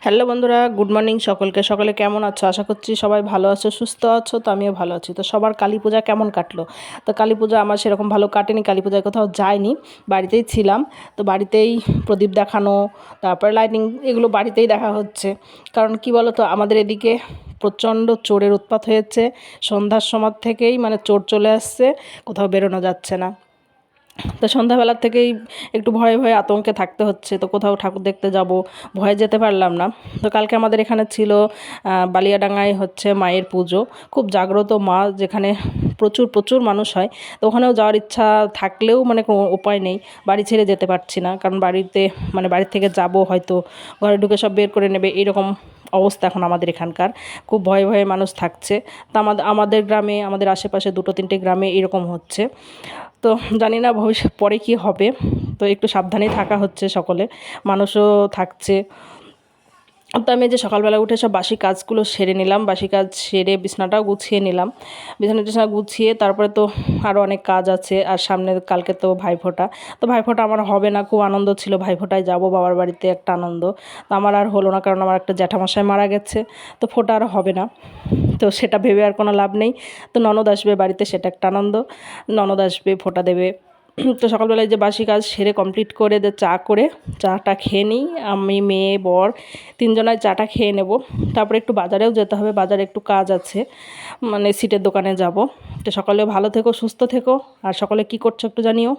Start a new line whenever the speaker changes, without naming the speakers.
Hello বন্ধুরা, good morning সকলকে। সকালে কেমন আছো? আশা করছি সবাই ভালো আছো, সুস্থ আছো। তো আমিও ভালো আছি। তো সবার কালী পূজা কেমন কাটলো? তো কালী পূজা আমার সেরকম ভালো কাটেনি। কালী পূজায় কোথাও যাইনি, বাড়িতেই ছিলাম। তো বাড়িতেই প্রদীপ দেখানো, তারপরে লাইটিং, এগুলো বাড়িতেই দেখা হচ্ছে। কারণ কি বলো তো, আমাদের এদিকে প্রচণ্ড চোরের উৎপাত হয়েছে। সন্ধ্যার সময় থেকেই মানে চোর চলে আসছে, কোথাও বেরোনো যাচ্ছে না। তো সন্ধ্যাবেলার থেকেই একটু ভয়ে ভয়ে আতঙ্কে থাকতে হচ্ছে। তো কোথাও ঠাকুর দেখতে যাব, ভয়ে যেতে পারলাম না। তো কালকে আমাদের এখানে ছিল বালিয়াডাঙ্গায় হচ্ছে মায়ের পুজো, খুব জাগ্রত মা, যেখানে প্রচুর প্রচুর মানুষ হয়। তো ওখানেও যাওয়ার ইচ্ছা থাকলেও মানে কোনো উপায় নেই, বাড়ি ছেড়ে যেতে পারছি না। কারণ বাড়িতে মানে বাড়ির থেকে যাব, হয়তো ঘরে ঢুকে সব বের করে নেবে, এরকম অবস্থা এখন আমাদের এখানকার। খুব ভয়ে ভয়ে মানুষ থাকছে। তা আমাদের গ্রামে, আমাদের আশেপাশে দুটো তিনটে গ্রামে এরকম হচ্ছে। তো জানি না ভবিষ্যৎ পরে কি হবে। তো একটু সাবধানেই থাকা হচ্ছে, সকলে মানুষও থাকছে। তো আমি যে সকালবেলা উঠে সব বাসি কাজগুলো সেরে নিলাম, বাসি কাজ সেরে বিছানাটাও গুছিয়ে নিলাম। বিছানা টিছানা গুছিয়ে তারপরে তো আরও অনেক কাজ আছে। আর সামনে কালকে তো ভাইফোঁটা। তো ভাইফোঁটা আমার হবে না, খুব আনন্দ ছিল, ভাইফোঁটায় যাব বাবার বাড়িতে, একটা আনন্দ। তো আমার আর হলো না, কারণ আমার একটা জ্যাঠামশাই মারা গেছে। তো ফোঁটা আর হবে না। তো সেটা ভেবে আর কোনো লাভ নেই। তো ননদ আসবে বাড়িতে, সেটা একটা আনন্দ। ননদ আসবে, ফোঁটা দেবে। তো সকালবেলায় যে বাসি কাজ সেরে কমপ্লিট করে চা করে চাটা খেয়ে নিই। আমি, মেয়ে, বর তিনজনায় চাটা খেয়ে নেব। তারপরে একটু বাজারেও যেতে হবে, বাজারে একটু কাজ আছে, মানে সিটের দোকানে যাব। তো সকালে ভালো থেকো, সুস্থ থেকো। আর সকালে কি করছো একটু জানিও।